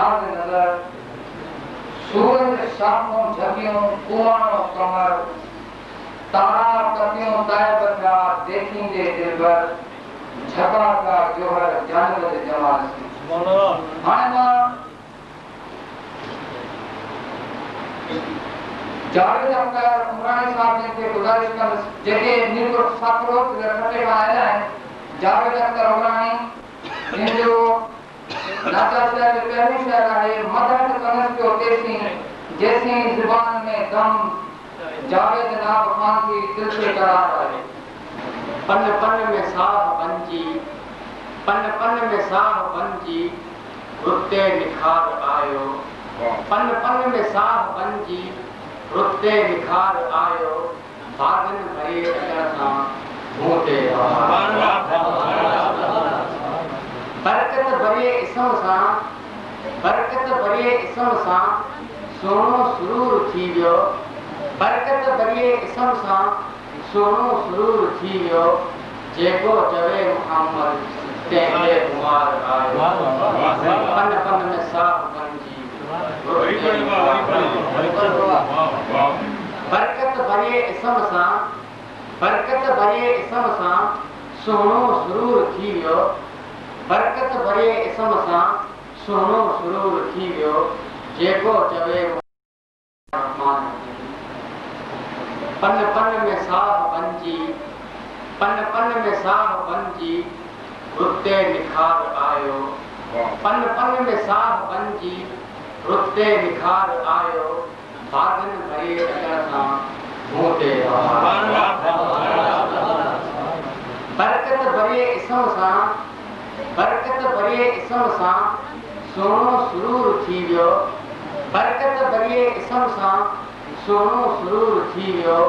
निहाज़ नज़र सूरज शाखों झकियों कुआनों कमर तारा कतियों तायब का देखेंगे दिलबर झका का जोहर जानवर जमाल हाणे मां जावेद अख्तर उमरानी साहब ने के गुजारिश कर जेके नीरो साकरो खटे का आया है जावेद अख्तर उमरानी इन जो नाचा शहर के पहली शहर है मदद कनस के तेसी जैसी जुबान में दम जावेद नाब खान की दिल से करार है पन पन में साह बंजी पन पन में साह बंजी रुते निखार आयो पन पन में साह बंजी रुते निखार आयो भागन भरे अचण सां भूते बरकत भरे इसम सां बरकत भरे इसम सां सोनो सुरूर थी वियो बरकत भरे इसम सां सोनो सुरूर थी वियो जेको चवे मुहम्मद तेरे कुमार आयो पन पन में साह बंजी बरकत भरे इसम सां बरकत भरे इसम सां सोनो सुरूर थी वियो बरकत भरे इसम सां सोनो सुरूर थी वियो जेको चवे पन पन में साह बंजी पन पन में साह बंजी रुते निखार आयो पन पन में साह बंजी रुते निखार आयो भागन भरे अचण सां भूते बरकत भरे इसम सां बरकत भरे इसम सां सोनो सुरूर थी वियो बरकत भरे इसम सां सोनो सुरूर थी वियो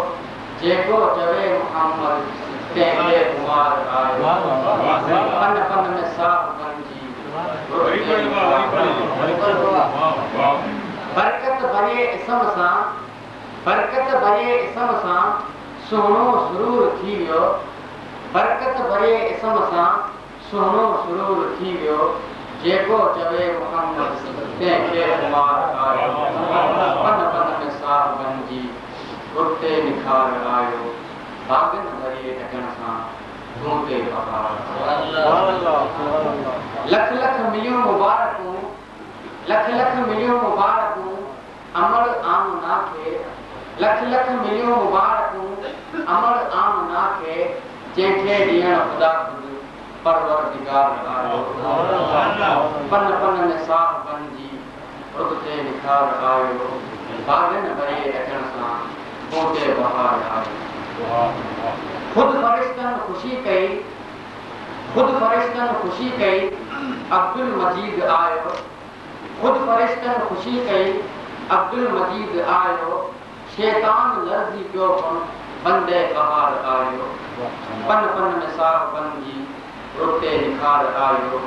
जेको चवे मुहम्मद तेरे कुमार आयो पन पन में साह बंजी बरकत भरे इसम सां बरकत भरे इसम सां सोनो सुरूर थी वियो बरकत भरे इसम सां सोनो सुरूर थी वियो जेको चवे मुहम्मद तेरे कुमार आयो पन पन में साह बंजी रुते निखार आयो भागन भरे अचण सां भूते लख लख मिलियों मुबारकूं लख लख मिलियों मुबारकूं अमल आमना के लख लख मिलियों मुबारकूं अमल आमना के जेके ॾियण खुदा खुद परवरदिगार आयो पन पन में साह बंजी रुते निखार आयो भागन भरे अचण सां भूते बहार आयो खुद फरिश्तन खुशी कई खुद फरिश्तन खुशी कई अब्दुल मजीद आयो खुद फरिश्तन खुशी कई अब्दुल मजीद आयो शैतान लर्जी पियो बंदे कहार आयो पन पन में साह बंजी रुते निखार आयो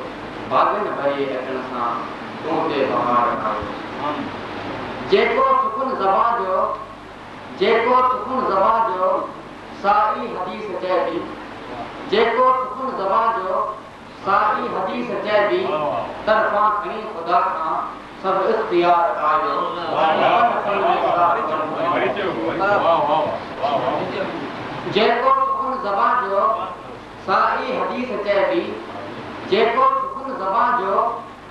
भागन भरे अचण सां भूते बहार आयो जेको सुकुन ज़बान जो जेको सुकुन ज़बान जो साई हदीस चएबी जेको सुकुन ज़बान जो साई हदीस चएबी तरफ़ां खणी खुदा खां सब इख्तियार आयो जेको सुकुन ज़बान जो साई हदीस चएबी जेको सुकुन ज़बान जो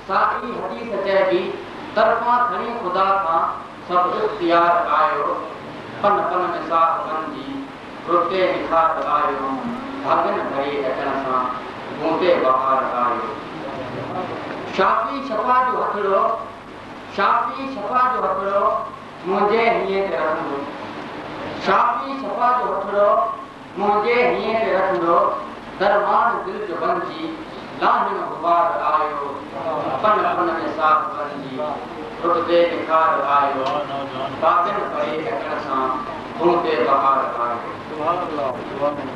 साई हदीस चएबी तरफ़ां खणी खुदा खां सब इख्तियार आयो पन पन में साह बंजी रुते निखार आयो भागन भरे अचण सां भूते बहार आयो शाफी शफा जो हथड़ो शाफी शफा जो हथड़ो मुंहिंजे हीअं ते रखंदो शाफी शफा जो हथड़ो मुंहिंजे हीअं ते रखंदो दरमान दिल जो बंजी लाहिन गुबार आयो पन पन में साह बंजी रुते निखार आयो भागन भरे अचण सां भूते बहार आयो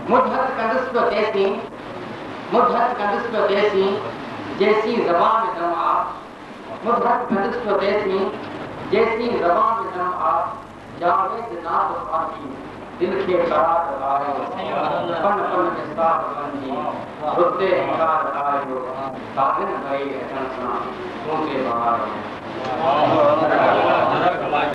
मुद्धत कंदस पे देसी मुद्धत कंदस पे देसी जैसी ज़बान में दम आ मुद्धत कंदस पे देसी जैसी ज़बान में दम आ जावेद नात फाती इनके करार आयो पन पन में साथ बंदी रुते हिकार आयो साधन भई अचन सां तूं ते बहार